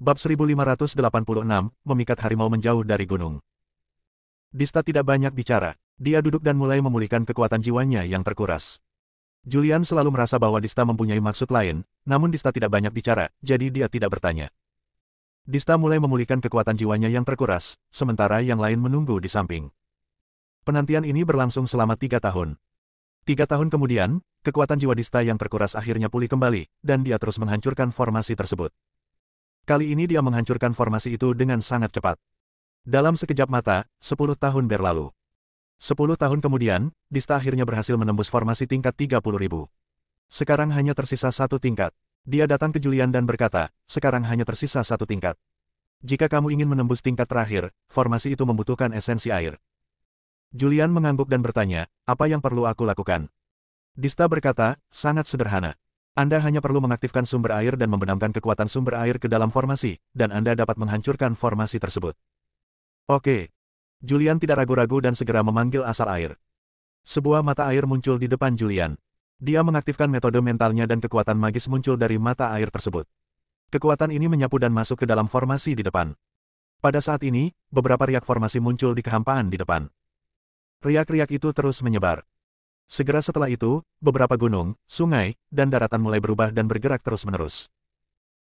Bab 1586, memikat harimau menjauh dari gunung. Dista tidak banyak bicara. Dia duduk dan mulai memulihkan kekuatan jiwanya yang terkuras. Julian selalu merasa bahwa Dista mempunyai maksud lain, namun Dista tidak banyak bicara, jadi dia tidak bertanya. Dista mulai memulihkan kekuatan jiwanya yang terkuras, sementara yang lain menunggu di samping. Penantian ini berlangsung selama 3 tahun. 3 tahun kemudian, kekuatan jiwa Dista yang terkuras akhirnya pulih kembali, dan dia terus menghancurkan formasi tersebut. Kali ini dia menghancurkan formasi itu dengan sangat cepat. Dalam sekejap mata, 10 tahun berlalu. 10 tahun kemudian, Dista akhirnya berhasil menembus formasi tingkat 30.000. Sekarang hanya tersisa 1 tingkat. Dia datang ke Julian dan berkata, sekarang hanya tersisa 1 tingkat. Jika kamu ingin menembus tingkat terakhir, formasi itu membutuhkan esensi air. Julian mengangguk dan bertanya, apa yang perlu aku lakukan? Dista berkata, sangat sederhana. Anda hanya perlu mengaktifkan sumber air dan membenamkan kekuatan sumber air ke dalam formasi, dan Anda dapat menghancurkan formasi tersebut. Oke. Julian tidak ragu-ragu dan segera memanggil asal air. Sebuah mata air muncul di depan Julian. Dia mengaktifkan metode mentalnya dan kekuatan magis muncul dari mata air tersebut. Kekuatan ini menyapu dan masuk ke dalam formasi di depan. Pada saat ini, beberapa riak formasi muncul di kehampaan di depan. Riak-riak itu terus menyebar. Segera setelah itu, beberapa gunung, sungai, dan daratan mulai berubah dan bergerak terus-menerus.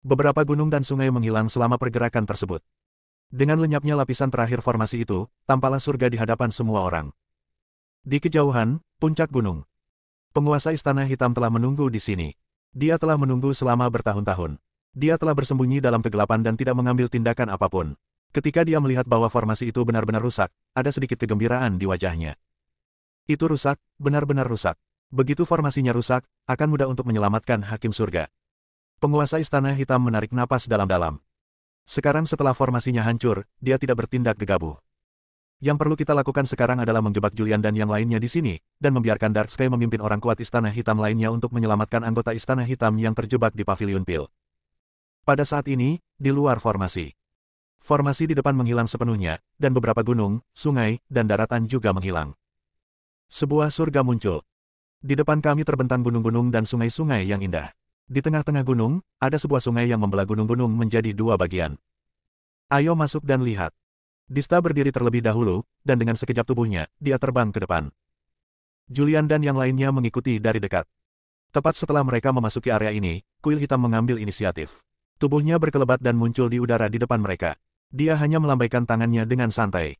Beberapa gunung dan sungai menghilang selama pergerakan tersebut. Dengan lenyapnya lapisan terakhir formasi itu, tampaklah surga di hadapan semua orang. Di kejauhan, puncak gunung. Penguasa Istana Hitam telah menunggu di sini. Dia telah menunggu selama bertahun-tahun. Dia telah bersembunyi dalam kegelapan dan tidak mengambil tindakan apapun. Ketika dia melihat bahwa formasi itu benar-benar rusak, ada sedikit kegembiraan di wajahnya. Itu rusak, benar-benar rusak. Begitu formasinya rusak, akan mudah untuk menyelamatkan Hakim Surga. Penguasa Istana Hitam menarik napas dalam-dalam. Sekarang setelah formasinya hancur, dia tidak bertindak gegabah. Yang perlu kita lakukan sekarang adalah menjebak Julian dan yang lainnya di sini, dan membiarkan Darksky memimpin orang kuat Istana Hitam lainnya untuk menyelamatkan anggota Istana Hitam yang terjebak di Pavilion Pil. Pada saat ini, di luar formasi. Formasi di depan menghilang sepenuhnya, dan beberapa gunung, sungai, dan daratan juga menghilang. Sebuah surga muncul. Di depan kami terbentang gunung-gunung dan sungai-sungai yang indah. Di tengah-tengah gunung, ada sebuah sungai yang membelah gunung-gunung menjadi 2 bagian. Ayo masuk dan lihat. Dista berdiri terlebih dahulu, dan dengan sekejap tubuhnya, dia terbang ke depan. Julian dan yang lainnya mengikuti dari dekat. Tepat setelah mereka memasuki area ini, kuil hitam mengambil inisiatif. Tubuhnya berkelebat dan muncul di udara di depan mereka. Dia hanya melambaikan tangannya dengan santai.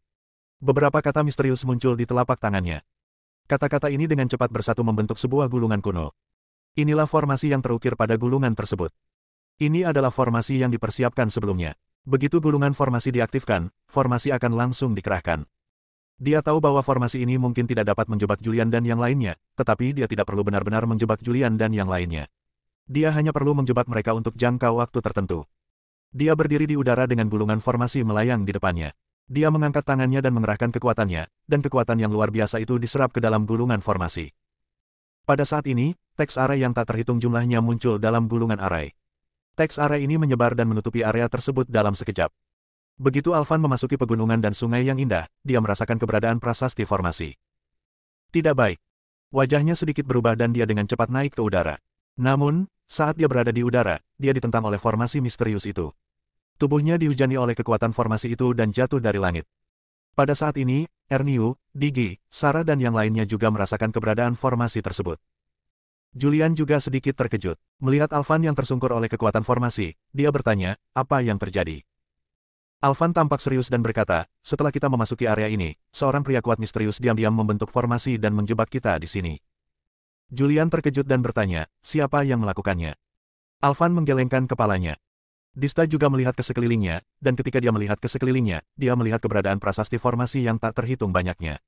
Beberapa kata misterius muncul di telapak tangannya. Kata-kata ini dengan cepat bersatu membentuk sebuah gulungan kuno. Inilah formasi yang terukir pada gulungan tersebut. Ini adalah formasi yang dipersiapkan sebelumnya. Begitu gulungan formasi diaktifkan, formasi akan langsung dikerahkan. Dia tahu bahwa formasi ini mungkin tidak dapat menjebak Julian dan yang lainnya, tetapi dia tidak perlu benar-benar menjebak Julian dan yang lainnya. Dia hanya perlu menjebak mereka untuk jangka waktu tertentu. Dia berdiri di udara dengan gulungan formasi melayang di depannya. Dia mengangkat tangannya dan mengerahkan kekuatannya, dan kekuatan yang luar biasa itu diserap ke dalam gulungan formasi. Pada saat ini, teks arai yang tak terhitung jumlahnya muncul dalam gulungan arai. Teks arai ini menyebar dan menutupi area tersebut dalam sekejap. Begitu Alvan memasuki pegunungan dan sungai yang indah, dia merasakan keberadaan prasasti formasi. Tidak baik. Wajahnya sedikit berubah dan dia dengan cepat naik ke udara. Namun, saat dia berada di udara, dia ditentang oleh formasi misterius itu. Tubuhnya dihujani oleh kekuatan formasi itu dan jatuh dari langit. Pada saat ini, Erniu, Digi, Sarah dan yang lainnya juga merasakan keberadaan formasi tersebut. Julian juga sedikit terkejut. Melihat Alvan yang tersungkur oleh kekuatan formasi, dia bertanya, apa yang terjadi? Alvan tampak serius dan berkata, setelah kita memasuki area ini, seorang pria kuat misterius diam-diam membentuk formasi dan menjebak kita di sini. Julian terkejut dan bertanya, siapa yang melakukannya? Alvan menggelengkan kepalanya. Dista juga melihat ke sekelilingnya, dan ketika dia melihat ke sekelilingnya, dia melihat keberadaan prasasti formasi yang tak terhitung banyaknya.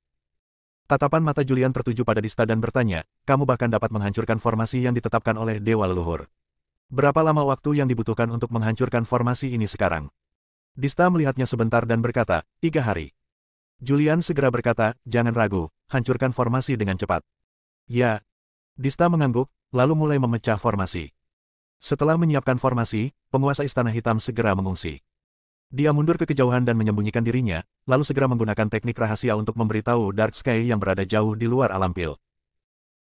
Tatapan mata Julian tertuju pada Dista dan bertanya, kamu bahkan dapat menghancurkan formasi yang ditetapkan oleh Dewa Leluhur. Berapa lama waktu yang dibutuhkan untuk menghancurkan formasi ini sekarang? Dista melihatnya sebentar dan berkata, 3 hari. Julian segera berkata, jangan ragu, hancurkan formasi dengan cepat. Ya. Dista mengangguk, lalu mulai memecah formasi. Setelah menyiapkan formasi, penguasa Istana Hitam segera mengungsi. Dia mundur ke kejauhan dan menyembunyikan dirinya, lalu segera menggunakan teknik rahasia untuk memberitahu Darksky yang berada jauh di luar alam pil.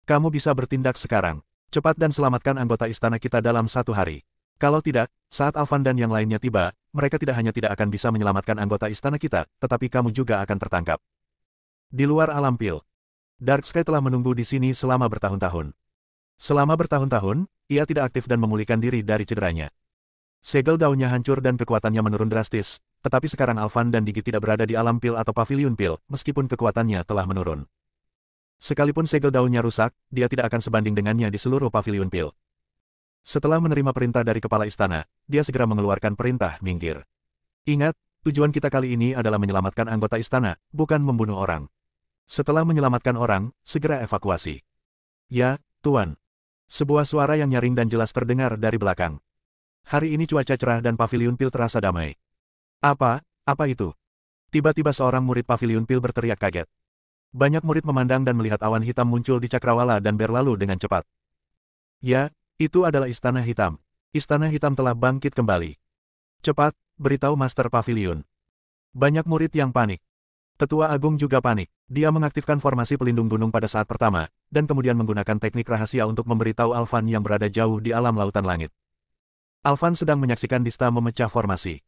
Kamu bisa bertindak sekarang. Cepat dan selamatkan anggota istana kita dalam 1 hari. Kalau tidak, Saat Alvan dan yang lainnya tiba, mereka tidak hanya tidak akan bisa menyelamatkan anggota istana kita, tetapi kamu juga akan tertangkap. Di luar alam pil, Darksky telah menunggu di sini selama bertahun-tahun. Selama bertahun-tahun, ia tidak aktif dan memulihkan diri dari cederanya. Segel daunnya hancur dan kekuatannya menurun drastis, tetapi sekarang Alvan dan Digi tidak berada di alam pil atau pavilion pil, meskipun kekuatannya telah menurun. Sekalipun segel daunnya rusak, dia tidak akan sebanding dengannya di seluruh pavilion pil. Setelah menerima perintah dari kepala istana, dia segera mengeluarkan perintah minggir. Ingat, tujuan kita kali ini adalah menyelamatkan anggota istana, bukan membunuh orang. Setelah menyelamatkan orang, segera evakuasi. Ya, Tuan. Sebuah suara yang nyaring dan jelas terdengar dari belakang. Hari ini cuaca cerah dan pavilion pil terasa damai. Apa itu? Tiba-tiba seorang murid pavilion pil berteriak kaget. Banyak murid memandang dan melihat awan hitam muncul di cakrawala dan berlalu dengan cepat. Ya, itu adalah Istana Hitam. Istana Hitam telah bangkit kembali. Cepat, beritahu Master Pavilion. Banyak murid yang panik. Tetua Agung juga panik. Dia mengaktifkan formasi pelindung gunung pada saat pertama, dan kemudian menggunakan teknik rahasia untuk memberitahu Alvan yang berada jauh di alam lautan langit. Alvan sedang menyaksikan Dista memecah formasi.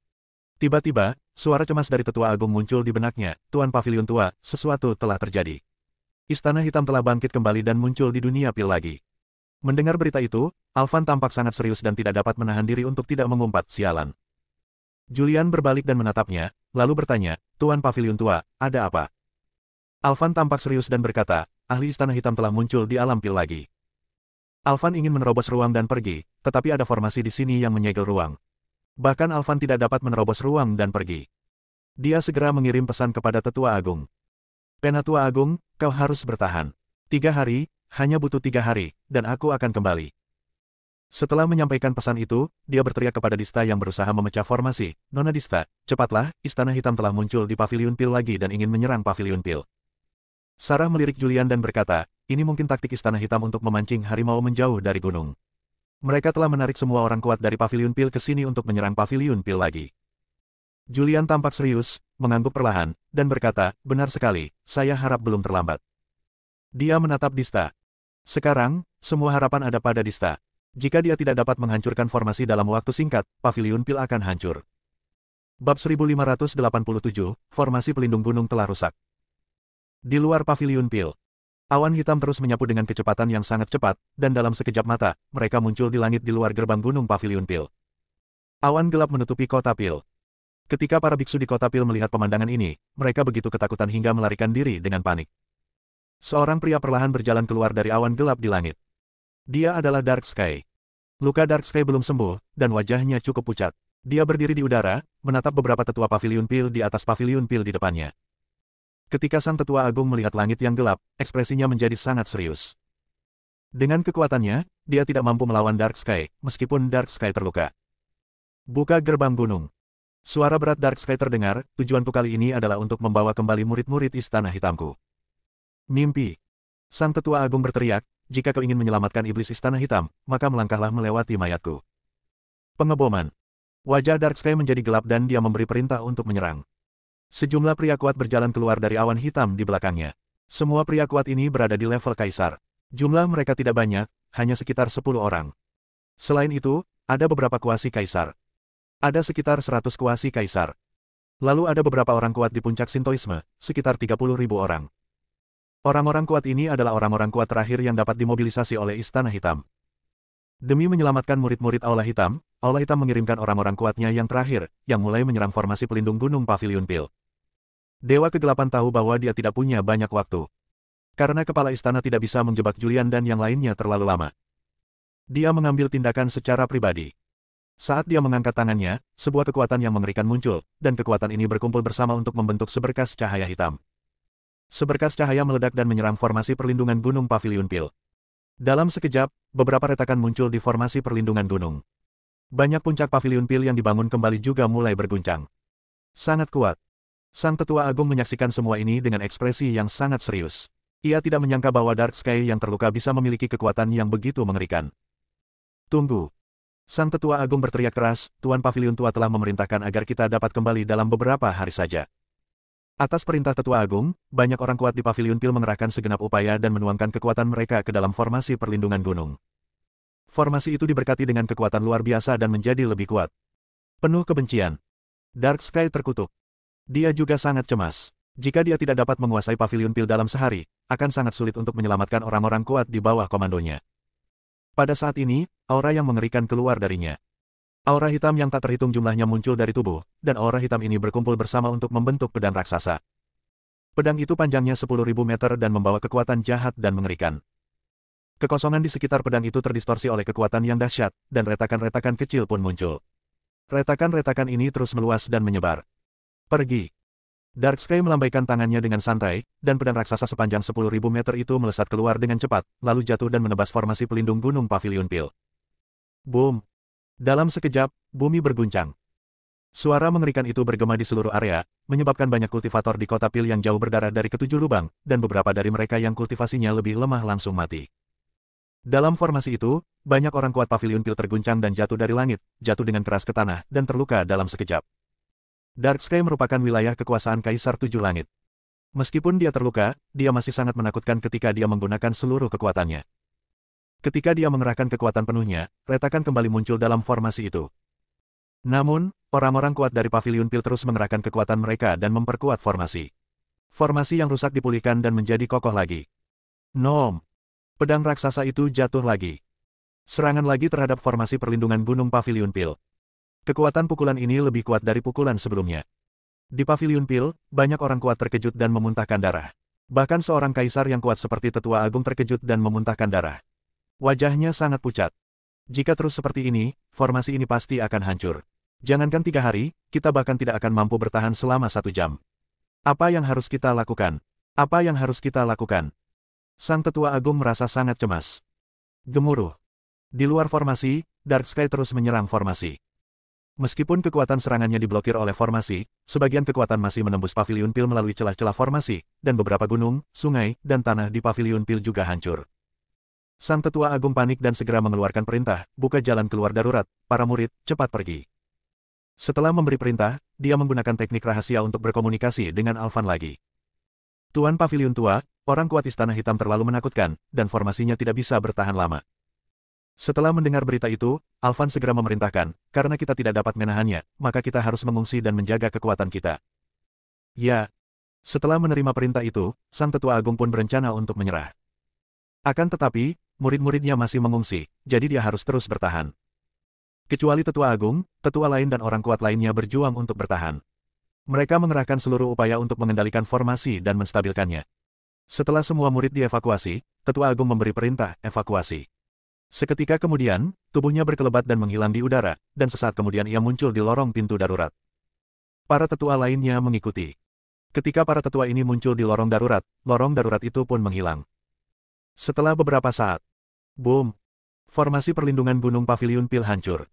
Tiba-tiba, suara cemas dari Tetua Agung muncul di benaknya, Tuan Pavilion Tua, sesuatu telah terjadi. Istana Hitam telah bangkit kembali dan muncul di dunia pil lagi. Mendengar berita itu, Alvan tampak sangat serius dan tidak dapat menahan diri untuk tidak mengumpat, sialan. Julian berbalik dan menatapnya, lalu bertanya, Tuan Pavilion Tua, ada apa? Alvan tampak serius dan berkata, ahli Istana Hitam telah muncul di alam pil lagi. Alvan ingin menerobos ruang dan pergi, tetapi ada formasi di sini yang menyegel ruang. Bahkan Alvan tidak dapat menerobos ruang dan pergi. Dia segera mengirim pesan kepada Tetua Agung. Penatua Agung, kau harus bertahan. 3 hari, hanya butuh 3 hari, dan aku akan kembali. Setelah menyampaikan pesan itu, dia berteriak kepada Dista yang berusaha memecah formasi, Nona Dista, cepatlah, Istana Hitam telah muncul di pavilion pil lagi dan ingin menyerang pavilion pil. Sarah melirik Julian dan berkata, ini mungkin taktik Istana Hitam untuk memancing harimau menjauh dari gunung. Mereka telah menarik semua orang kuat dari pavilion pil ke sini untuk menyerang pavilion pil lagi. Julian tampak serius, mengangguk perlahan, dan berkata, benar sekali, saya harap belum terlambat. Dia menatap Dista. Sekarang, semua harapan ada pada Dista. Jika dia tidak dapat menghancurkan formasi dalam waktu singkat, pavilion pil akan hancur. Bab 1587, formasi pelindung gunung telah rusak. Di luar pavilion pil, awan hitam terus menyapu dengan kecepatan yang sangat cepat, dan dalam sekejap mata, mereka muncul di langit di luar gerbang gunung pavilion pil. Awan gelap menutupi kota pil. Ketika para biksu di kota pil melihat pemandangan ini, mereka begitu ketakutan hingga melarikan diri dengan panik. Seorang pria perlahan berjalan keluar dari awan gelap di langit. Dia adalah Darksky. Luka Darksky belum sembuh, dan wajahnya cukup pucat. Dia berdiri di udara, menatap beberapa tetua pavilion pil di atas pavilion pil di depannya. Ketika sang tetua agung melihat langit yang gelap, ekspresinya menjadi sangat serius. Dengan kekuatannya, dia tidak mampu melawan Darksky, meskipun Darksky terluka. Buka gerbang gunung. Suara berat Darksky terdengar, tujuanku kali ini adalah untuk membawa kembali murid-murid Istana Hitamku. Mimpi. Sang tetua agung berteriak, jika kau ingin menyelamatkan iblis Istana Hitam, maka melangkahlah melewati mayatku. Pengeboman. Wajah Darksky menjadi gelap dan dia memberi perintah untuk menyerang. Sejumlah pria kuat berjalan keluar dari awan hitam di belakangnya. Semua pria kuat ini berada di level kaisar. Jumlah mereka tidak banyak, hanya sekitar 10 orang. Selain itu, ada beberapa kuasi kaisar. Ada sekitar 100 kuasi kaisar. Lalu ada beberapa orang kuat di puncak Sintoisme, sekitar 30.000 orang. Orang-orang kuat ini adalah orang-orang kuat terakhir yang dapat dimobilisasi oleh Istana Hitam. Demi menyelamatkan murid-murid Aula Hitam mengirimkan orang-orang kuatnya yang terakhir, yang mulai menyerang formasi pelindung gunung pavilion pil. Dewa Kegelapan tahu bahwa dia tidak punya banyak waktu. Karena kepala istana tidak bisa menjebak Julian dan yang lainnya terlalu lama. Dia mengambil tindakan secara pribadi. Saat dia mengangkat tangannya, sebuah kekuatan yang mengerikan muncul, dan kekuatan ini berkumpul bersama untuk membentuk seberkas cahaya hitam. Seberkas cahaya meledak dan menyerang formasi perlindungan gunung pavilion pil. Dalam sekejap, beberapa retakan muncul di formasi perlindungan gunung. Banyak puncak pavilion pil yang dibangun kembali juga mulai berguncang. Sangat kuat. Sang tetua agung menyaksikan semua ini dengan ekspresi yang sangat serius. Ia tidak menyangka bahwa Darksky yang terluka bisa memiliki kekuatan yang begitu mengerikan. Tunggu. Sang tetua agung berteriak keras, Tuan Pavilion Tua telah memerintahkan agar kita dapat kembali dalam beberapa hari saja. Atas perintah Tetua Agung, banyak orang kuat di pavilion pil mengerahkan segenap upaya dan menuangkan kekuatan mereka ke dalam formasi perlindungan gunung. Formasi itu diberkati dengan kekuatan luar biasa dan menjadi lebih kuat. Penuh kebencian. Dark Sky terkutuk. Dia juga sangat cemas. Jika dia tidak dapat menguasai Paviliun Pil dalam sehari, akan sangat sulit untuk menyelamatkan orang-orang kuat di bawah komandonya. Pada saat ini, aura yang mengerikan keluar darinya. Aura hitam yang tak terhitung jumlahnya muncul dari tubuh, dan aura hitam ini berkumpul bersama untuk membentuk pedang raksasa. Pedang itu panjangnya 10.000 meter dan membawa kekuatan jahat dan mengerikan. Kekosongan di sekitar pedang itu terdistorsi oleh kekuatan yang dahsyat, dan retakan-retakan kecil pun muncul. Retakan-retakan ini terus meluas dan menyebar. Pergi. Dark Sky melambaikan tangannya dengan santai, dan pedang raksasa sepanjang 10.000 meter itu melesat keluar dengan cepat, lalu jatuh dan menebas formasi pelindung gunung Paviliun Pil. Boom! Dalam sekejap, bumi berguncang. Suara mengerikan itu bergema di seluruh area, menyebabkan banyak kultivator di kota Pil yang jauh berdarah dari ketujuh lubang, dan beberapa dari mereka yang kultivasinya lebih lemah langsung mati. Dalam formasi itu, banyak orang kuat Paviliun Pil terguncang dan jatuh dari langit, jatuh dengan keras ke tanah, dan terluka dalam sekejap. Dark Sky merupakan wilayah kekuasaan Kaisar Tujuh Langit. Meskipun dia terluka, dia masih sangat menakutkan ketika dia menggunakan seluruh kekuatannya. Ketika dia mengerahkan kekuatan penuhnya, retakan kembali muncul dalam formasi itu. Namun, orang-orang kuat dari Paviliun Pil terus mengerahkan kekuatan mereka dan memperkuat formasi. Formasi yang rusak dipulihkan dan menjadi kokoh lagi. Nom! Pedang raksasa itu jatuh lagi. Serangan lagi terhadap formasi perlindungan gunung Paviliun Pil. Kekuatan pukulan ini lebih kuat dari pukulan sebelumnya. Di Paviliun Pil, banyak orang kuat terkejut dan memuntahkan darah. Bahkan seorang kaisar yang kuat seperti Tetua Agung terkejut dan memuntahkan darah. Wajahnya sangat pucat. Jika terus seperti ini, formasi ini pasti akan hancur. Jangankan 3 hari, kita bahkan tidak akan mampu bertahan selama 1 jam. Apa yang harus kita lakukan? Apa yang harus kita lakukan? Sang Tetua Agung merasa sangat cemas. Gemuruh. Di luar formasi, Dark Sky terus menyerang formasi. Meskipun kekuatan serangannya diblokir oleh formasi, sebagian kekuatan masih menembus Paviliun Pil melalui celah-celah formasi, dan beberapa gunung, sungai, dan tanah di Paviliun Pil juga hancur. Sang Tetua Agung panik dan segera mengeluarkan perintah, buka jalan keluar darurat, para murid, cepat pergi. Setelah memberi perintah, dia menggunakan teknik rahasia untuk berkomunikasi dengan Alvan lagi. Tuan Paviliun Tua, orang kuat Istana Hitam terlalu menakutkan, dan formasinya tidak bisa bertahan lama. Setelah mendengar berita itu, Alvan segera memerintahkan, karena kita tidak dapat menahannya, maka kita harus mengungsi dan menjaga kekuatan kita. Ya. Setelah menerima perintah itu, Sang Tetua Agung pun berencana untuk menyerah. Akan tetapi, murid-muridnya masih mengungsi, jadi dia harus terus bertahan. Kecuali Tetua Agung, tetua lain dan orang kuat lainnya berjuang untuk bertahan. Mereka mengerahkan seluruh upaya untuk mengendalikan formasi dan menstabilkannya. Setelah semua murid dievakuasi, Tetua Agung memberi perintah evakuasi. Seketika kemudian, tubuhnya berkelebat dan menghilang di udara, dan sesaat kemudian ia muncul di lorong pintu darurat. Para tetua lainnya mengikuti. Ketika para tetua ini muncul di lorong darurat itu pun menghilang. Setelah beberapa saat, boom! Formasi perlindungan gunung Paviliun Pil hancur.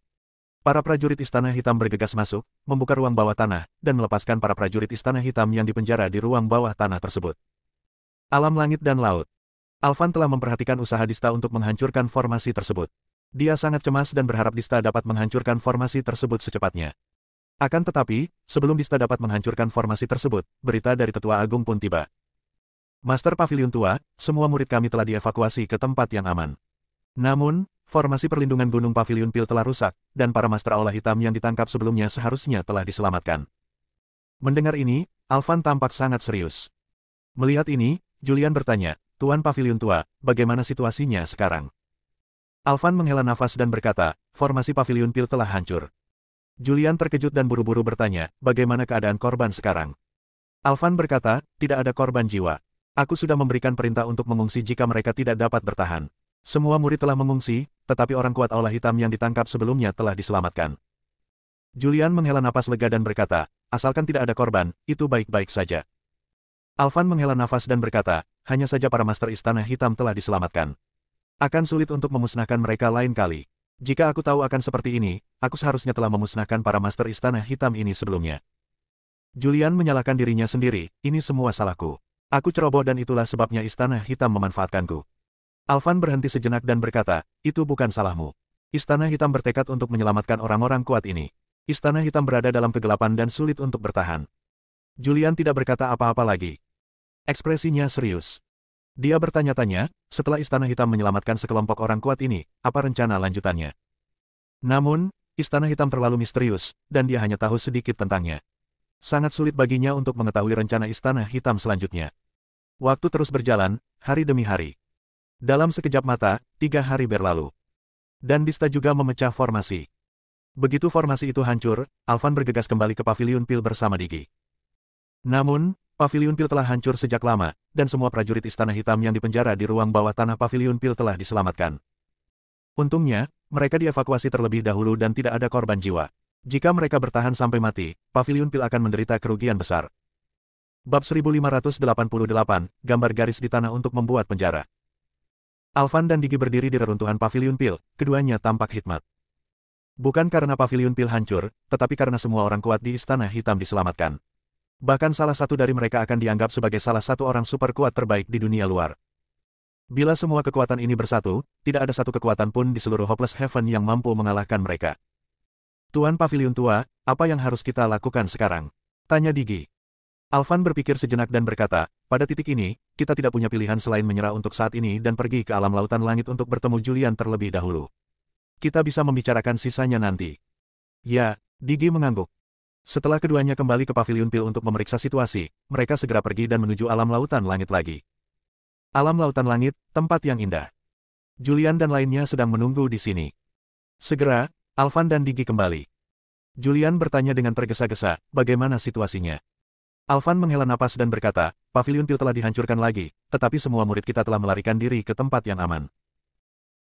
Para prajurit Istana Hitam bergegas masuk, membuka ruang bawah tanah, dan melepaskan para prajurit Istana Hitam yang dipenjara di ruang bawah tanah tersebut. Alam langit dan laut. Alvan telah memperhatikan usaha Dista untuk menghancurkan formasi tersebut. Dia sangat cemas dan berharap Dista dapat menghancurkan formasi tersebut secepatnya. Akan tetapi, sebelum Dista dapat menghancurkan formasi tersebut, berita dari Tetua Agung pun tiba. Master Paviliun Tua, semua murid kami telah dievakuasi ke tempat yang aman. Namun, formasi perlindungan gunung Paviliun Pil telah rusak, dan para Master Aula Hitam yang ditangkap sebelumnya seharusnya telah diselamatkan. Mendengar ini, Alvan tampak sangat serius. Melihat ini, Julian bertanya, Tuan Paviliun Tua, bagaimana situasinya sekarang? Alvan menghela nafas dan berkata, formasi Paviliun Pil telah hancur. Julian terkejut dan buru-buru bertanya, bagaimana keadaan korban sekarang? Alvan berkata, tidak ada korban jiwa. Aku sudah memberikan perintah untuk mengungsi jika mereka tidak dapat bertahan. Semua murid telah mengungsi, tetapi orang kuat Aula Hitam yang ditangkap sebelumnya telah diselamatkan. Julian menghela napas lega dan berkata, asalkan tidak ada korban, itu baik-baik saja. Alvan menghela nafas dan berkata, hanya saja para Master Istana Hitam telah diselamatkan. Akan sulit untuk memusnahkan mereka lain kali. Jika aku tahu akan seperti ini, aku seharusnya telah memusnahkan para Master Istana Hitam ini sebelumnya. Julian menyalahkan dirinya sendiri, ini semua salahku. Aku ceroboh dan itulah sebabnya Istana Hitam memanfaatkanku. Alvan berhenti sejenak dan berkata, itu bukan salahmu. Istana Hitam bertekad untuk menyelamatkan orang-orang kuat ini. Istana Hitam berada dalam kegelapan dan sulit untuk bertahan. Julian tidak berkata apa-apa lagi. Ekspresinya serius. Dia bertanya-tanya, setelah Istana Hitam menyelamatkan sekelompok orang kuat ini, apa rencana lanjutannya? Namun, Istana Hitam terlalu misterius, dan dia hanya tahu sedikit tentangnya. Sangat sulit baginya untuk mengetahui rencana Istana Hitam selanjutnya. Waktu terus berjalan, hari demi hari. Dalam sekejap mata, 3 hari berlalu. Dan Dista juga memecah formasi. Begitu formasi itu hancur, Alvan bergegas kembali ke Paviliun Pil bersama Digi. Namun, Paviliun Pil telah hancur sejak lama, dan semua prajurit Istana Hitam yang dipenjara di ruang bawah tanah Paviliun Pil telah diselamatkan. Untungnya, mereka dievakuasi terlebih dahulu dan tidak ada korban jiwa. Jika mereka bertahan sampai mati, Paviliun Pil akan menderita kerugian besar. Bab 1588, gambar garis di tanah untuk membuat penjara. Alvan dan Digi berdiri di reruntuhan Paviliun Pil, keduanya tampak hikmat. Bukan karena Paviliun Pil hancur, tetapi karena semua orang kuat di Istana Hitam diselamatkan. Bahkan salah satu dari mereka akan dianggap sebagai salah satu orang super kuat terbaik di dunia luar. Bila semua kekuatan ini bersatu, tidak ada satu kekuatan pun di seluruh Hopeless Heaven yang mampu mengalahkan mereka. Tuan Paviliun Tua, apa yang harus kita lakukan sekarang? Tanya Digi. Alvan berpikir sejenak dan berkata, pada titik ini, kita tidak punya pilihan selain menyerah untuk saat ini dan pergi ke alam lautan langit untuk bertemu Julian terlebih dahulu. Kita bisa membicarakan sisanya nanti. Ya, Digi mengangguk. Setelah keduanya kembali ke Paviliun Pil untuk memeriksa situasi, mereka segera pergi dan menuju alam lautan langit lagi. Alam lautan langit, tempat yang indah. Julian dan lainnya sedang menunggu di sini. Segera, Alvan dan Digi kembali. Julian bertanya dengan tergesa-gesa, bagaimana situasinya? Alvan menghela napas dan berkata, Paviliun Pil telah dihancurkan lagi, tetapi semua murid kita telah melarikan diri ke tempat yang aman.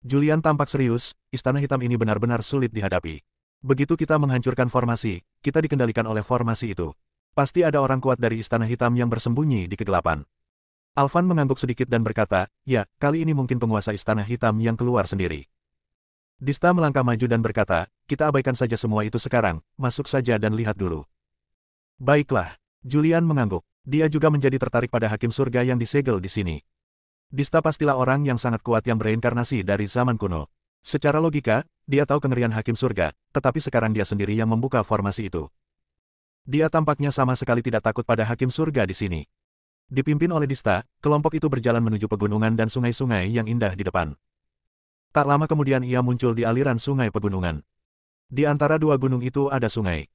Julian tampak serius, Istana Hitam ini benar-benar sulit dihadapi. Begitu kita menghancurkan formasi, kita dikendalikan oleh formasi itu. Pasti ada orang kuat dari Istana Hitam yang bersembunyi di kegelapan. Alvan mengangguk sedikit dan berkata, ya, kali ini mungkin penguasa Istana Hitam yang keluar sendiri. Dista melangkah maju dan berkata, kita abaikan saja semua itu sekarang, masuk saja dan lihat dulu. Baiklah, Julian mengangguk. Dia juga menjadi tertarik pada Hakim Surga yang disegel di sini. Dista pastilah orang yang sangat kuat yang bereinkarnasi dari zaman kuno. Secara logika, dia tahu kengerian Hakim Surga, tetapi sekarang dia sendiri yang membuka formasi itu. Dia tampaknya sama sekali tidak takut pada Hakim Surga di sini. Dipimpin oleh Dista, kelompok itu berjalan menuju pegunungan dan sungai-sungai yang indah di depan. Tak lama kemudian ia muncul di aliran sungai pegunungan. Di antara dua gunung itu ada sungai.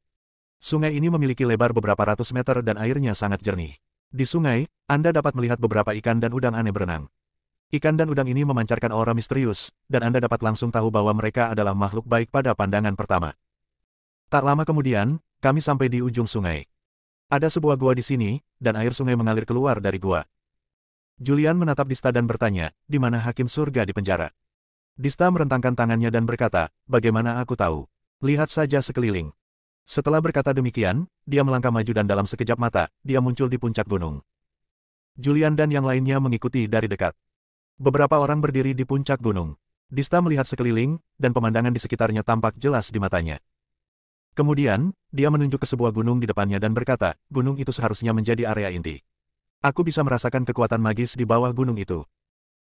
Sungai ini memiliki lebar beberapa ratus meter dan airnya sangat jernih. Di sungai, Anda dapat melihat beberapa ikan dan udang aneh berenang. Ikan dan udang ini memancarkan aura misterius, dan Anda dapat langsung tahu bahwa mereka adalah makhluk baik pada pandangan pertama. Tak lama kemudian, kami sampai di ujung sungai. Ada sebuah gua di sini, dan air sungai mengalir keluar dari gua. Julian menatap Dista dan bertanya, di mana Hakim Surga di penjara? Dista merentangkan tangannya dan berkata, bagaimana aku tahu? Lihat saja sekeliling. Setelah berkata demikian, dia melangkah maju dan dalam sekejap mata, dia muncul di puncak gunung. Julian dan yang lainnya mengikuti dari dekat. Beberapa orang berdiri di puncak gunung. Dista melihat sekeliling, dan pemandangan di sekitarnya tampak jelas di matanya. Kemudian, dia menunjuk ke sebuah gunung di depannya dan berkata, gunung itu seharusnya menjadi area inti. Aku bisa merasakan kekuatan magis di bawah gunung itu.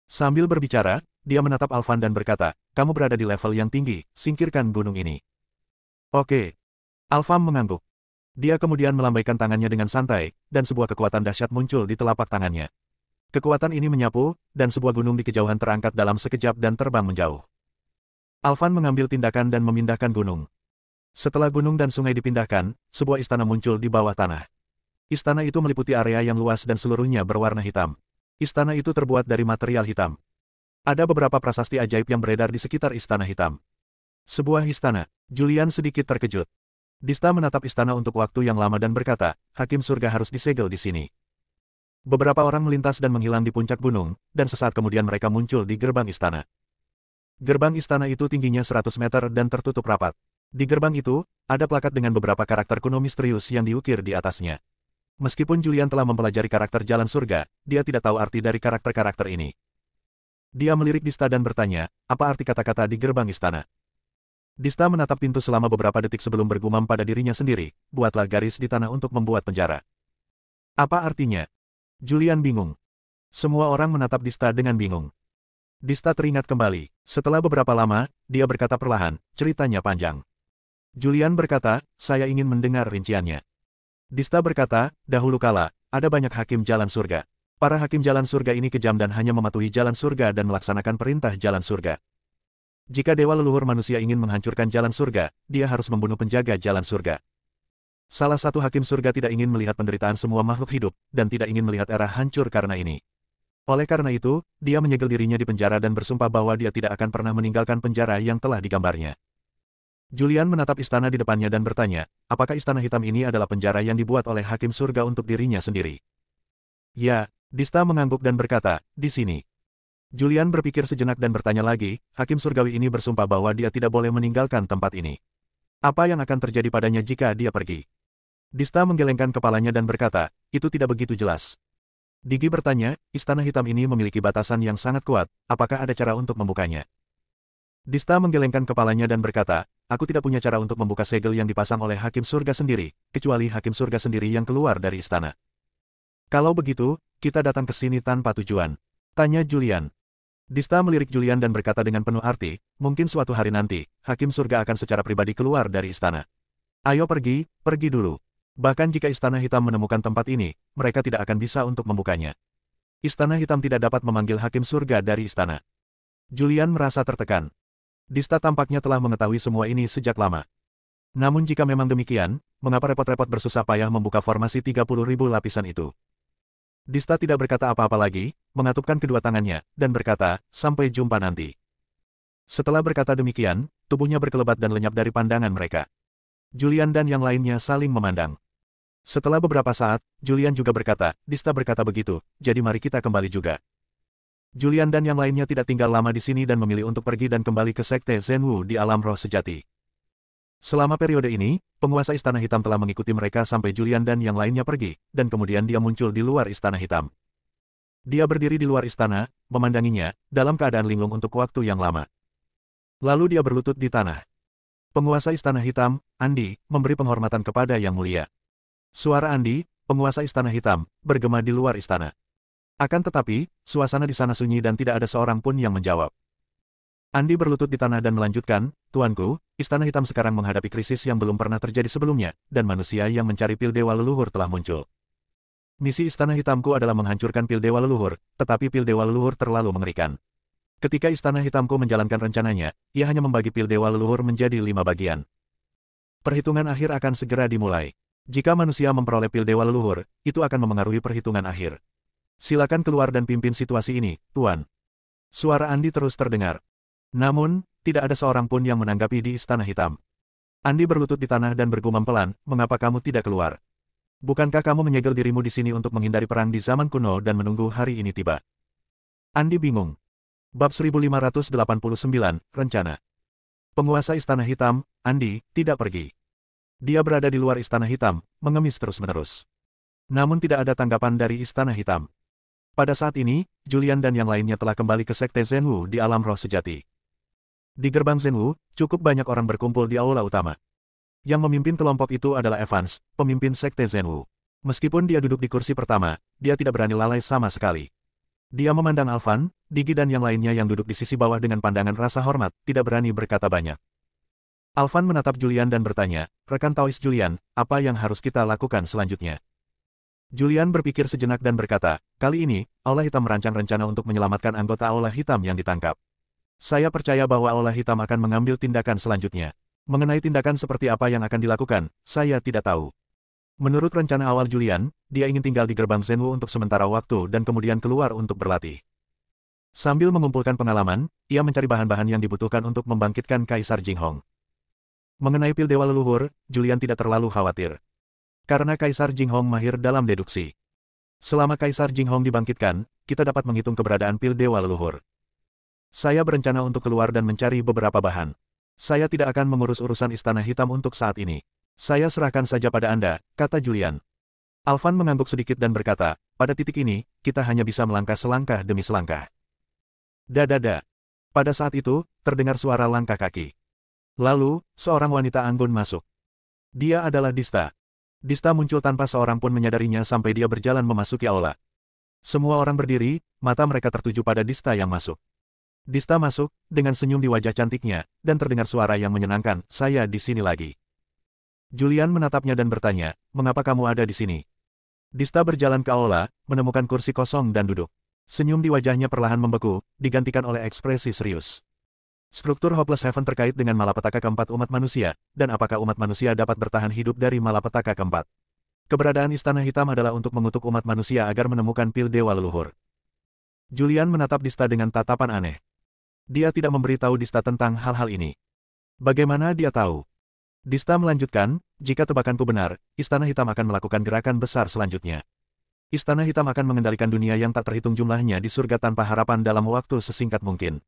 Sambil berbicara, dia menatap Alvan dan berkata, kamu berada di level yang tinggi, singkirkan gunung ini. Oke. Alvan mengangguk. Dia kemudian melambaikan tangannya dengan santai, dan sebuah kekuatan dahsyat muncul di telapak tangannya. Kekuatan ini menyapu, dan sebuah gunung di kejauhan terangkat dalam sekejap dan terbang menjauh. Alvan mengambil tindakan dan memindahkan gunung. Setelah gunung dan sungai dipindahkan, sebuah istana muncul di bawah tanah. Istana itu meliputi area yang luas dan seluruhnya berwarna hitam. Istana itu terbuat dari material hitam. Ada beberapa prasasti ajaib yang beredar di sekitar istana hitam. Sebuah istana. Julian sedikit terkejut. Dista menatap istana untuk waktu yang lama dan berkata, Hakim Surga harus disegel di sini. Beberapa orang melintas dan menghilang di puncak gunung, dan sesaat kemudian mereka muncul di gerbang istana. Gerbang istana itu tingginya 100 meter dan tertutup rapat. Di gerbang itu, ada plakat dengan beberapa karakter kuno misterius yang diukir di atasnya. Meskipun Julian telah mempelajari karakter jalan surga, dia tidak tahu arti dari karakter-karakter ini. Dia melirik Dista dan bertanya, apa arti kata-kata di gerbang istana? Dista menatap pintu selama beberapa detik sebelum bergumam pada dirinya sendiri, buatlah garis di tanah untuk membuat penjara. Apa artinya? Julian bingung. Semua orang menatap Dista dengan bingung. Dista teringat kembali. Setelah beberapa lama, dia berkata perlahan, ceritanya panjang. Julian berkata, saya ingin mendengar rinciannya. Dista berkata, dahulu kala, ada banyak hakim jalan surga. Para hakim jalan surga ini kejam dan hanya mematuhi jalan surga dan melaksanakan perintah jalan surga. Jika dewa leluhur manusia ingin menghancurkan jalan surga, dia harus membunuh penjaga jalan surga. Salah satu hakim surga tidak ingin melihat penderitaan semua makhluk hidup, dan tidak ingin melihat era hancur karena ini. Oleh karena itu, dia menyegel dirinya di penjara dan bersumpah bahwa dia tidak akan pernah meninggalkan penjara yang telah digambarnya. Julian menatap istana di depannya dan bertanya, apakah istana hitam ini adalah penjara yang dibuat oleh hakim surga untuk dirinya sendiri? Ya, Dista mengangguk dan berkata, di sini. Julian berpikir sejenak dan bertanya lagi, hakim surgawi ini bersumpah bahwa dia tidak boleh meninggalkan tempat ini. Apa yang akan terjadi padanya jika dia pergi? Dista menggelengkan kepalanya dan berkata, itu tidak begitu jelas. Digi bertanya, istana hitam ini memiliki batasan yang sangat kuat, apakah ada cara untuk membukanya? Dista menggelengkan kepalanya dan berkata, aku tidak punya cara untuk membuka segel yang dipasang oleh hakim surga sendiri, kecuali hakim surga sendiri yang keluar dari istana. Kalau begitu, kita datang ke sini tanpa tujuan. Tanya Julian. Dista melirik Julian dan berkata dengan penuh arti, mungkin suatu hari nanti, hakim surga akan secara pribadi keluar dari istana. Ayo pergi dulu. Bahkan jika istana hitam menemukan tempat ini, mereka tidak akan bisa untuk membukanya. Istana hitam tidak dapat memanggil hakim surga dari istana. Julian merasa tertekan. Dista tampaknya telah mengetahui semua ini sejak lama. Namun jika memang demikian, mengapa repot-repot bersusah payah membuka formasi 30.000 lapisan itu? Dista tidak berkata apa-apa lagi, mengatupkan kedua tangannya, dan berkata, sampai jumpa nanti. Setelah berkata demikian, tubuhnya berkelebat dan lenyap dari pandangan mereka. Julian dan yang lainnya saling memandang. Setelah beberapa saat, Julian juga berkata, Dista berkata begitu, jadi mari kita kembali juga. Julian dan yang lainnya tidak tinggal lama di sini dan memilih untuk pergi dan kembali ke Sekte Zhenwu di alam roh sejati. Selama periode ini, penguasa Istana Hitam telah mengikuti mereka sampai Julian dan yang lainnya pergi, dan kemudian dia muncul di luar Istana Hitam. Dia berdiri di luar istana, memandanginya, dalam keadaan linglung untuk waktu yang lama. Lalu dia berlutut di tanah. Penguasa Istana Hitam, Andi, memberi penghormatan kepada Yang Mulia. Suara Andi, penguasa Istana Hitam, bergema di luar istana. Akan tetapi, suasana di sana sunyi dan tidak ada seorang pun yang menjawab. Andi berlutut di tanah dan melanjutkan, Tuanku, Istana Hitam sekarang menghadapi krisis yang belum pernah terjadi sebelumnya, dan manusia yang mencari pil dewa leluhur telah muncul. Misi Istana Hitamku adalah menghancurkan pil dewa leluhur, tetapi pil dewa leluhur terlalu mengerikan. Ketika Istana Hitamku menjalankan rencananya, ia hanya membagi pil dewa leluhur menjadi 5 bagian. Perhitungan akhir akan segera dimulai. Jika manusia memperoleh pil dewa leluhur, itu akan memengaruhi perhitungan akhir. Silakan keluar dan pimpin situasi ini, Tuan. Suara Andi terus terdengar. Namun, tidak ada seorang pun yang menanggapi di Istana Hitam. Andi berlutut di tanah dan bergumam pelan, mengapa kamu tidak keluar? Bukankah kamu menyegel dirimu di sini untuk menghindari perang di zaman kuno dan menunggu hari ini tiba? Andi bingung. Bab 1589, Rencana. Penguasa Istana Hitam, Andi, tidak pergi. Dia berada di luar Istana Hitam, mengemis terus-menerus. Namun tidak ada tanggapan dari Istana Hitam. Pada saat ini, Julian dan yang lainnya telah kembali ke Sekte Zhenwu di alam roh sejati. Di gerbang Zhenwu, cukup banyak orang berkumpul di aula utama. Yang memimpin kelompok itu adalah Evans, pemimpin Sekte Zhenwu. Meskipun dia duduk di kursi pertama, dia tidak berani lalai sama sekali. Dia memandang Alvan, Digi dan yang lainnya yang duduk di sisi bawah dengan pandangan rasa hormat, tidak berani berkata banyak. Alvan menatap Julian dan bertanya, rekan Taois Julian, apa yang harus kita lakukan selanjutnya? Julian berpikir sejenak dan berkata, kali ini, Aula Hitam merancang rencana untuk menyelamatkan anggota Aula Hitam yang ditangkap. Saya percaya bahwa Aula Hitam akan mengambil tindakan selanjutnya. Mengenai tindakan seperti apa yang akan dilakukan, saya tidak tahu. Menurut rencana awal Julian, dia ingin tinggal di gerbang Zhenwu untuk sementara waktu dan kemudian keluar untuk berlatih. Sambil mengumpulkan pengalaman, ia mencari bahan-bahan yang dibutuhkan untuk membangkitkan Kaisar Jinghong. Mengenai pil dewa leluhur, Julian tidak terlalu khawatir. Karena Kaisar Jinghong mahir dalam deduksi. Selama Kaisar Jinghong dibangkitkan, kita dapat menghitung keberadaan pil dewa leluhur. Saya berencana untuk keluar dan mencari beberapa bahan. Saya tidak akan mengurus urusan Istana Hitam untuk saat ini. Saya serahkan saja pada Anda, kata Julian. Alvan mengangguk sedikit dan berkata, pada titik ini, kita hanya bisa melangkah selangkah demi selangkah. Dadada. Pada saat itu, terdengar suara langkah kaki. Lalu, seorang wanita anggun masuk. Dia adalah Dista. Dista muncul tanpa seorang pun menyadarinya sampai dia berjalan memasuki aula. Semua orang berdiri, mata mereka tertuju pada Dista yang masuk. Dista masuk, dengan senyum di wajah cantiknya, dan terdengar suara yang menyenangkan, saya di sini lagi. Julian menatapnya dan bertanya, mengapa kamu ada di sini? Dista berjalan ke aula, menemukan kursi kosong dan duduk. Senyum di wajahnya perlahan membeku, digantikan oleh ekspresi serius. Struktur Hopeless Heaven terkait dengan malapetaka keempat umat manusia, dan apakah umat manusia dapat bertahan hidup dari malapetaka keempat? Keberadaan Istana Hitam adalah untuk mengutuk umat manusia agar menemukan pil dewa leluhur. Julian menatap Dista dengan tatapan aneh. Dia tidak memberitahu Dista tentang hal-hal ini. Bagaimana dia tahu? Dista melanjutkan, jika tebakanku benar, Istana Hitam akan melakukan gerakan besar selanjutnya. Istana Hitam akan mengendalikan dunia yang tak terhitung jumlahnya di surga tanpa harapan dalam waktu sesingkat mungkin.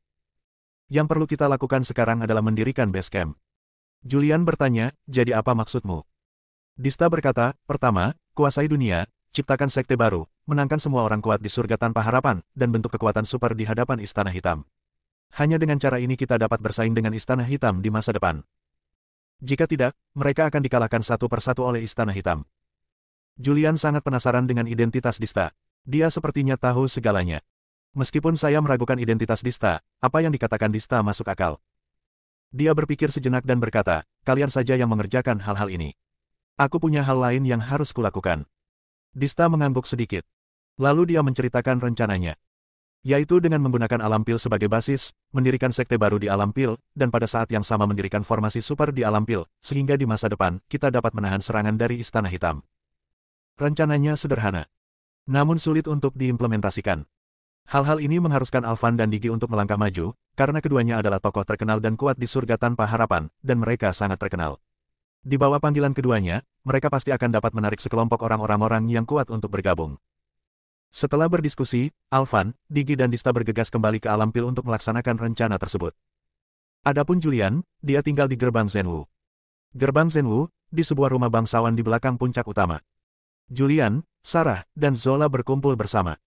Yang perlu kita lakukan sekarang adalah mendirikan base camp. Julian bertanya, jadi apa maksudmu? Dista berkata, pertama, kuasai dunia, ciptakan sekte baru, menangkan semua orang kuat di surga tanpa harapan, dan bentuk kekuatan super di hadapan Istana Hitam. Hanya dengan cara ini kita dapat bersaing dengan Istana Hitam di masa depan. Jika tidak, mereka akan dikalahkan satu persatu oleh Istana Hitam. Julian sangat penasaran dengan identitas Dista. Dia sepertinya tahu segalanya. Meskipun saya meragukan identitas Dista, apa yang dikatakan Dista masuk akal. Dia berpikir sejenak dan berkata, kalian saja yang mengerjakan hal-hal ini. Aku punya hal lain yang harus kulakukan. Dista mengangguk sedikit. Lalu dia menceritakan rencananya. Yaitu dengan menggunakan alam pil sebagai basis, mendirikan sekte baru di alam pil, dan pada saat yang sama mendirikan formasi super di alam pil, sehingga di masa depan, kita dapat menahan serangan dari Istana Hitam. Rencananya sederhana, namun sulit untuk diimplementasikan. Hal-hal ini mengharuskan Alvan dan Digi untuk melangkah maju, karena keduanya adalah tokoh terkenal dan kuat di surga tanpa harapan, dan mereka sangat terkenal. Di bawah panggilan keduanya, mereka pasti akan dapat menarik sekelompok orang-orang yang kuat untuk bergabung. Setelah berdiskusi, Alvan, Digi dan Dista bergegas kembali ke alam pil untuk melaksanakan rencana tersebut. Adapun Julian, dia tinggal di Gerbang Zenwu. Gerbang Zenwu, di sebuah rumah bangsawan di belakang puncak utama. Julian, Sarah, dan Zola berkumpul bersama.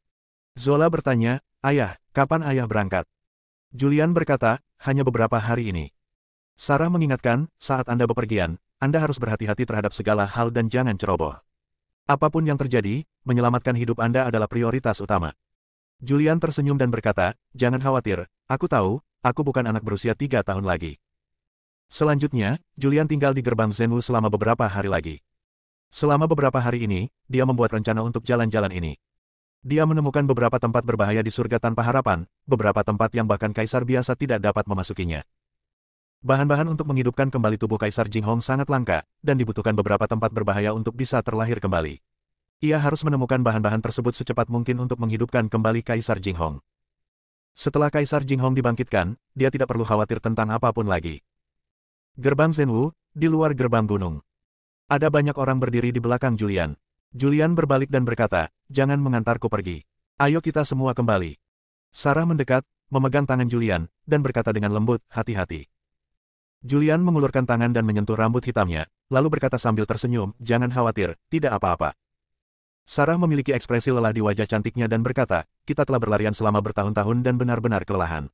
Zola bertanya, ayah, kapan ayah berangkat? Julian berkata, hanya beberapa hari ini. Sarah mengingatkan, saat Anda bepergian, Anda harus berhati-hati terhadap segala hal dan jangan ceroboh. Apapun yang terjadi, menyelamatkan hidup Anda adalah prioritas utama. Julian tersenyum dan berkata, jangan khawatir, aku tahu, aku bukan anak berusia 3 tahun lagi. Selanjutnya, Julian tinggal di Gerbang Zenwu selama beberapa hari lagi. Selama beberapa hari ini, dia membuat rencana untuk jalan-jalan ini. Dia menemukan beberapa tempat berbahaya di surga tanpa harapan, beberapa tempat yang bahkan kaisar biasa tidak dapat memasukinya. Bahan-bahan untuk menghidupkan kembali tubuh Kaisar Jinghong sangat langka, dan dibutuhkan beberapa tempat berbahaya untuk bisa terlahir kembali. Ia harus menemukan bahan-bahan tersebut secepat mungkin untuk menghidupkan kembali Kaisar Jinghong. Setelah Kaisar Jinghong dibangkitkan, dia tidak perlu khawatir tentang apapun lagi. Gerbang Zenwu, di luar gerbang gunung. Ada banyak orang berdiri di belakang Julian. Julian berbalik dan berkata, jangan mengantarku pergi. Ayo kita semua kembali. Sarah mendekat, memegang tangan Julian, dan berkata dengan lembut, hati-hati. Julian mengulurkan tangan dan menyentuh rambut hitamnya, lalu berkata sambil tersenyum, jangan khawatir, tidak apa-apa. Sarah memiliki ekspresi lelah di wajah cantiknya dan berkata, kita telah berlarian selama bertahun-tahun dan benar-benar kelelahan.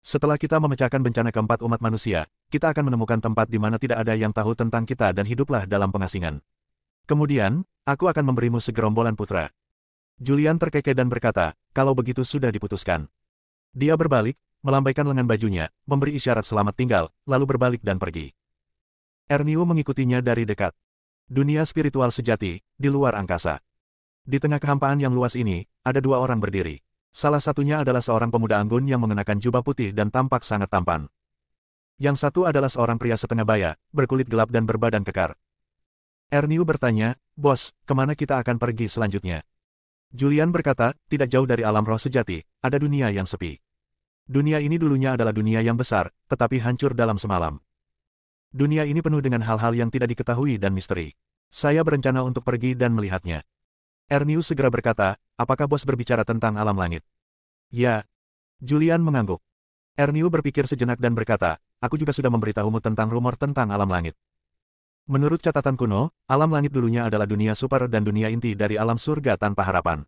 Setelah kita memecahkan bencana keempat umat manusia, kita akan menemukan tempat di mana tidak ada yang tahu tentang kita dan hiduplah dalam pengasingan. Kemudian, aku akan memberimu segerombolan putra. Julian terkekeh dan berkata, kalau begitu sudah diputuskan. Dia berbalik, melambaikan lengan bajunya, memberi isyarat selamat tinggal, lalu berbalik dan pergi. Erniu mengikutinya dari dekat. Dunia spiritual sejati, di luar angkasa. Di tengah kehampaan yang luas ini, ada dua orang berdiri. Salah satunya adalah seorang pemuda anggun yang mengenakan jubah putih dan tampak sangat tampan. Yang satu adalah seorang pria setengah baya, berkulit gelap dan berbadan kekar. Erniu bertanya, bos, kemana kita akan pergi selanjutnya? Julian berkata, tidak jauh dari alam roh sejati, ada dunia yang sepi. Dunia ini dulunya adalah dunia yang besar, tetapi hancur dalam semalam. Dunia ini penuh dengan hal-hal yang tidak diketahui dan misteri. Saya berencana untuk pergi dan melihatnya. Erniu segera berkata, apakah bos berbicara tentang alam langit? Ya. Julian mengangguk. Erniu berpikir sejenak dan berkata, aku juga sudah memberitahumu tentang rumor tentang alam langit. Menurut catatan kuno, alam langit dulunya adalah dunia super dan dunia inti dari alam surga tanpa harapan.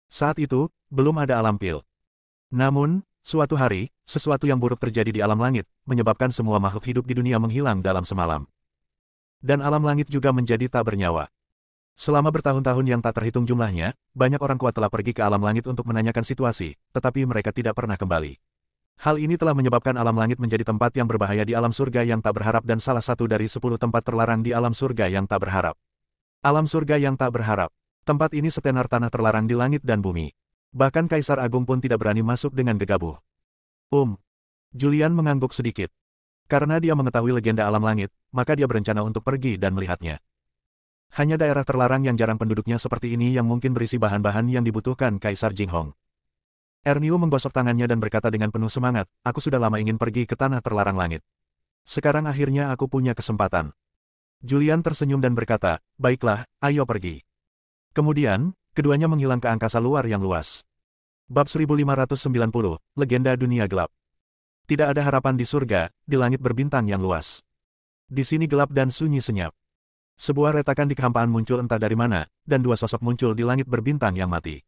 Saat itu, belum ada alam pil. Namun, suatu hari, sesuatu yang buruk terjadi di alam langit, menyebabkan semua makhluk hidup di dunia menghilang dalam semalam. Dan alam langit juga menjadi tak bernyawa. Selama bertahun-tahun yang tak terhitung jumlahnya, banyak orang kuat telah pergi ke alam langit untuk menanyakan situasi, tetapi mereka tidak pernah kembali. Hal ini telah menyebabkan alam langit menjadi tempat yang berbahaya di alam surga yang tak berharap dan salah satu dari 10 tempat terlarang di alam surga yang tak berharap. Alam surga yang tak berharap. Tempat ini setenar tanah terlarang di langit dan bumi. Bahkan Kaisar Agung pun tidak berani masuk dengan gegabah. Julian mengangguk sedikit. Karena dia mengetahui legenda alam langit, maka dia berencana untuk pergi dan melihatnya. Hanya daerah terlarang yang jarang penduduknya seperti ini yang mungkin berisi bahan-bahan yang dibutuhkan Kaisar Jinghong. Ernio menggosok tangannya dan berkata dengan penuh semangat, aku sudah lama ingin pergi ke tanah terlarang langit. Sekarang akhirnya aku punya kesempatan. Julian tersenyum dan berkata, baiklah, ayo pergi. Kemudian, keduanya menghilang ke angkasa luar yang luas. Bab 1590, Legenda Dunia Gelap. Tidak ada harapan di surga, di langit berbintang yang luas. Di sini gelap dan sunyi senyap. Sebuah retakan di kehampaan muncul entah dari mana, dan dua sosok muncul di langit berbintang yang mati.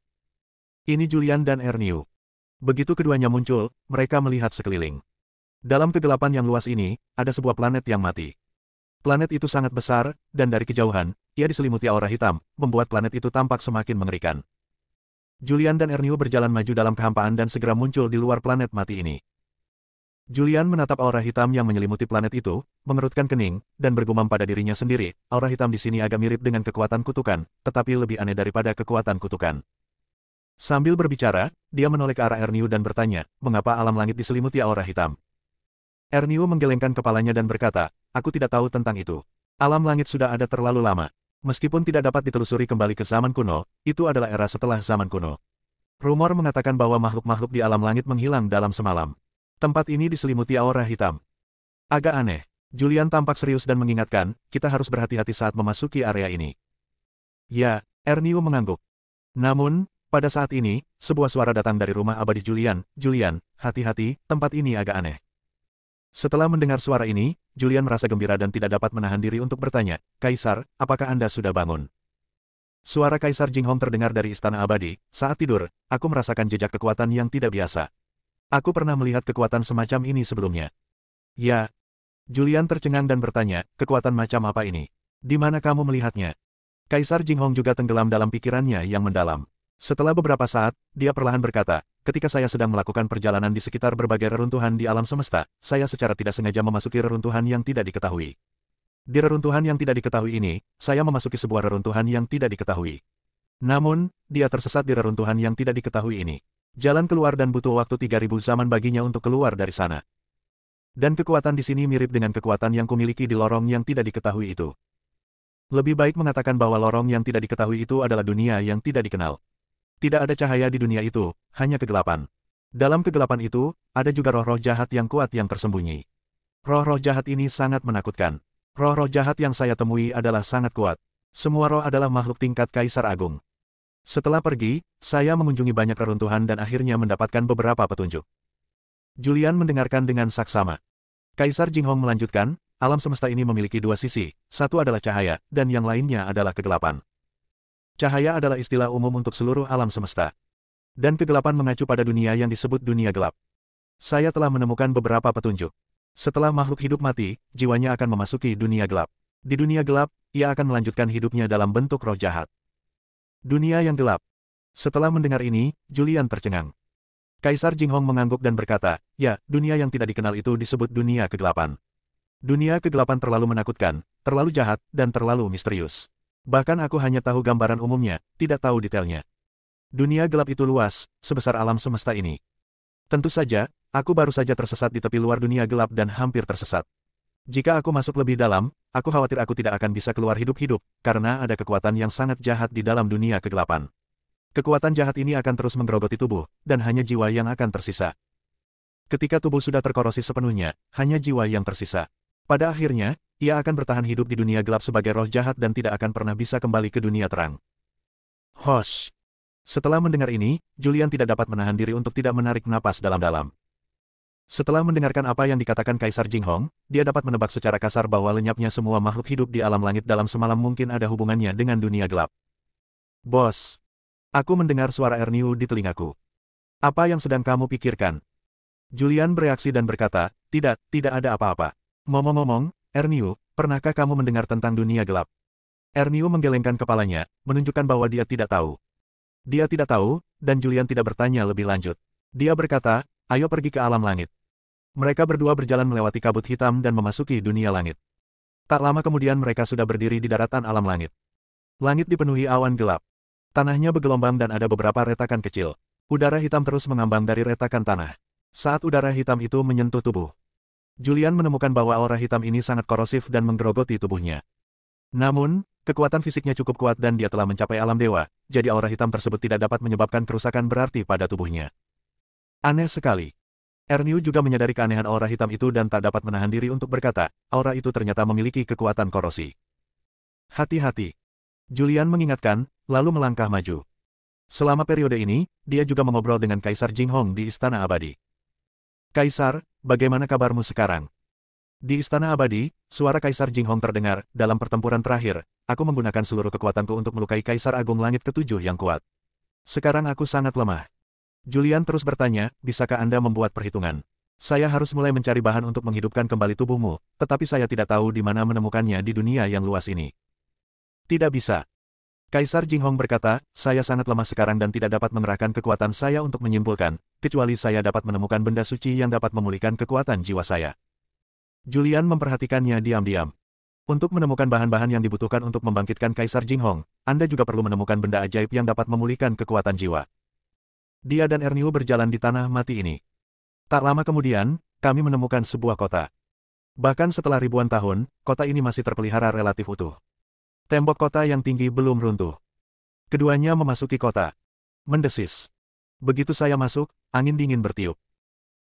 Ini Julian dan Ernio. Begitu keduanya muncul, mereka melihat sekeliling. Dalam kegelapan yang luas ini, ada sebuah planet yang mati. Planet itu sangat besar, dan dari kejauhan, ia diselimuti aura hitam, membuat planet itu tampak semakin mengerikan. Julian dan Ernio berjalan maju dalam kehampaan dan segera muncul di luar planet mati ini. Julian menatap aura hitam yang menyelimuti planet itu, mengerutkan kening, dan bergumam pada dirinya sendiri, aura hitam di sini agak mirip dengan kekuatan kutukan, tetapi lebih aneh daripada kekuatan kutukan. Sambil berbicara, dia menoleh ke arah Ernio dan bertanya, mengapa alam langit diselimuti aura hitam? Ernio menggelengkan kepalanya dan berkata, aku tidak tahu tentang itu. Alam langit sudah ada terlalu lama. Meskipun tidak dapat ditelusuri kembali ke zaman kuno, itu adalah era setelah zaman kuno. Rumor mengatakan bahwa makhluk-makhluk di alam langit menghilang dalam semalam. Tempat ini diselimuti aura hitam. Agak aneh. Julian tampak serius dan mengingatkan, kita harus berhati-hati saat memasuki area ini. Ya, Ernio mengangguk. Namun, pada saat ini, sebuah suara datang dari rumah abadi Julian. Julian, hati-hati, tempat ini agak aneh. Setelah mendengar suara ini, Julian merasa gembira dan tidak dapat menahan diri untuk bertanya, Kaisar, apakah Anda sudah bangun? Suara Kaisar Jinghong terdengar dari istana abadi. Saat tidur, aku merasakan jejak kekuatan yang tidak biasa. Aku pernah melihat kekuatan semacam ini sebelumnya. Ya. Julian tercengang dan bertanya, kekuatan macam apa ini? Di mana kamu melihatnya? Kaisar Jinghong juga tenggelam dalam pikirannya yang mendalam. Setelah beberapa saat, dia perlahan berkata, ketika saya sedang melakukan perjalanan di sekitar berbagai reruntuhan di alam semesta, saya secara tidak sengaja memasuki reruntuhan yang tidak diketahui. Di reruntuhan yang tidak diketahui ini, saya memasuki sebuah reruntuhan yang tidak diketahui. Namun, dia tersesat di reruntuhan yang tidak diketahui ini. Jalan keluar dan butuh waktu 3000 zaman baginya untuk keluar dari sana. Dan kekuatan di sini mirip dengan kekuatan yang kumiliki di lorong yang tidak diketahui itu. Lebih baik mengatakan bahwa lorong yang tidak diketahui itu adalah dunia yang tidak dikenal. Tidak ada cahaya di dunia itu, hanya kegelapan. Dalam kegelapan itu, ada juga roh-roh jahat yang kuat yang tersembunyi. Roh-roh jahat ini sangat menakutkan. Roh-roh jahat yang saya temui adalah sangat kuat. Semua roh adalah makhluk tingkat Kaisar Agung. Setelah pergi, saya mengunjungi banyak reruntuhan dan akhirnya mendapatkan beberapa petunjuk. Julian mendengarkan dengan saksama. Kaisar Jinghong melanjutkan, alam semesta ini memiliki dua sisi, satu adalah cahaya, dan yang lainnya adalah kegelapan. Cahaya adalah istilah umum untuk seluruh alam semesta. Dan kegelapan mengacu pada dunia yang disebut dunia gelap. Saya telah menemukan beberapa petunjuk. Setelah makhluk hidup mati, jiwanya akan memasuki dunia gelap. Di dunia gelap, ia akan melanjutkan hidupnya dalam bentuk roh jahat. Dunia yang gelap. Setelah mendengar ini, Julian tercengang. Kaisar Jinghong mengangguk dan berkata, ya, dunia yang tidak dikenal itu disebut dunia kegelapan. Dunia kegelapan terlalu menakutkan, terlalu jahat, dan terlalu misterius. Bahkan aku hanya tahu gambaran umumnya, tidak tahu detailnya. Dunia gelap itu luas, sebesar alam semesta ini. Tentu saja, aku baru saja tersesat di tepi luar dunia gelap dan hampir tersesat. Jika aku masuk lebih dalam, aku khawatir aku tidak akan bisa keluar hidup-hidup, karena ada kekuatan yang sangat jahat di dalam dunia kegelapan. Kekuatan jahat ini akan terus menggerogoti tubuh, dan hanya jiwa yang akan tersisa. Ketika tubuh sudah terkorosi sepenuhnya, hanya jiwa yang tersisa. Pada akhirnya, ia akan bertahan hidup di dunia gelap sebagai roh jahat dan tidak akan pernah bisa kembali ke dunia terang. Hosh! Setelah mendengar ini, Julian tidak dapat menahan diri untuk tidak menarik napas dalam-dalam. Setelah mendengarkan apa yang dikatakan Kaisar Jinghong, dia dapat menebak secara kasar bahwa lenyapnya semua makhluk hidup di alam langit dalam semalam mungkin ada hubungannya dengan dunia gelap. Bos! Aku mendengar suara Ernio di telingaku. Apa yang sedang kamu pikirkan? Julian bereaksi dan berkata, tidak ada apa-apa. Ngomong-ngomong, Ernio, pernahkah kamu mendengar tentang dunia gelap? Ernio menggelengkan kepalanya, menunjukkan bahwa dia tidak tahu. Dia tidak tahu, dan Julian tidak bertanya lebih lanjut. Dia berkata, ayo pergi ke alam langit. Mereka berdua berjalan melewati kabut hitam dan memasuki dunia langit. Tak lama kemudian mereka sudah berdiri di daratan alam langit. Langit dipenuhi awan gelap. Tanahnya bergelombang dan ada beberapa retakan kecil. Udara hitam terus mengambang dari retakan tanah. Saat udara hitam itu menyentuh tubuh, Julian menemukan bahwa aura hitam ini sangat korosif dan menggerogoti tubuhnya. Namun, kekuatan fisiknya cukup kuat dan dia telah mencapai alam dewa, jadi aura hitam tersebut tidak dapat menyebabkan kerusakan berarti pada tubuhnya. Aneh sekali. Erniu juga menyadari keanehan aura hitam itu dan tak dapat menahan diri untuk berkata, aura itu ternyata memiliki kekuatan korosi. Hati-hati. Julian mengingatkan, lalu melangkah maju. Selama periode ini, dia juga mengobrol dengan Kaisar Jinghong di Istana Abadi. Kaisar, bagaimana kabarmu sekarang? Di Istana Abadi, suara Kaisar Jinghong terdengar, dalam pertempuran terakhir, aku menggunakan seluruh kekuatanku untuk melukai Kaisar Agung Langit ke-7 yang kuat. Sekarang aku sangat lemah. Julian terus bertanya, bisakah Anda membuat perhitungan? Saya harus mulai mencari bahan untuk menghidupkan kembali tubuhmu, tetapi saya tidak tahu di mana menemukannya di dunia yang luas ini. Tidak bisa. Kaisar Jinghong berkata, saya sangat lemah sekarang dan tidak dapat mengerahkan kekuatan saya untuk menyimpulkan, kecuali saya dapat menemukan benda suci yang dapat memulihkan kekuatan jiwa saya. Julian memperhatikannya diam-diam. Untuk menemukan bahan-bahan yang dibutuhkan untuk membangkitkan Kaisar Jinghong, Anda juga perlu menemukan benda ajaib yang dapat memulihkan kekuatan jiwa. Dia dan Erniu berjalan di tanah mati ini. Tak lama kemudian, kami menemukan sebuah kota. Bahkan setelah ribuan tahun, kota ini masih terpelihara relatif utuh. Tembok kota yang tinggi belum runtuh. Keduanya memasuki kota. Mendesis. Begitu saya masuk, angin dingin bertiup.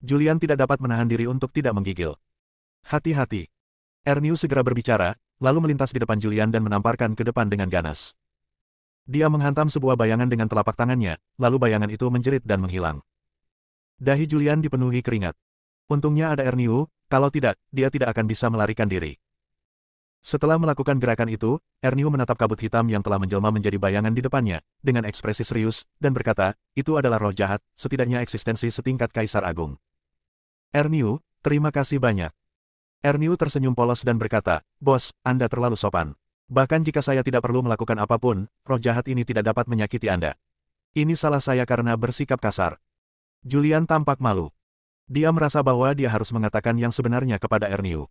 Julian tidak dapat menahan diri untuk tidak menggigil. Hati-hati. Erniu segera berbicara, lalu melintas di depan Julian dan menamparkan ke depan dengan ganas. Dia menghantam sebuah bayangan dengan telapak tangannya, lalu bayangan itu menjerit dan menghilang. Dahi Julian dipenuhi keringat. Untungnya ada Erniu, kalau tidak, dia tidak akan bisa melarikan diri. Setelah melakukan gerakan itu, Erniu menatap kabut hitam yang telah menjelma menjadi bayangan di depannya, dengan ekspresi serius, dan berkata, itu adalah roh jahat, setidaknya eksistensi setingkat Kaisar Agung. Erniu, terima kasih banyak. Erniu tersenyum polos dan berkata, bos, Anda terlalu sopan. Bahkan jika saya tidak perlu melakukan apapun, roh jahat ini tidak dapat menyakiti Anda. Ini salah saya karena bersikap kasar. Julian tampak malu. Dia merasa bahwa dia harus mengatakan yang sebenarnya kepada Erniu.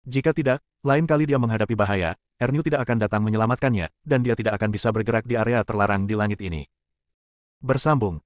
Jika tidak, lain kali dia menghadapi bahaya, Erniu tidak akan datang menyelamatkannya, dan dia tidak akan bisa bergerak di area terlarang di langit ini. Bersambung.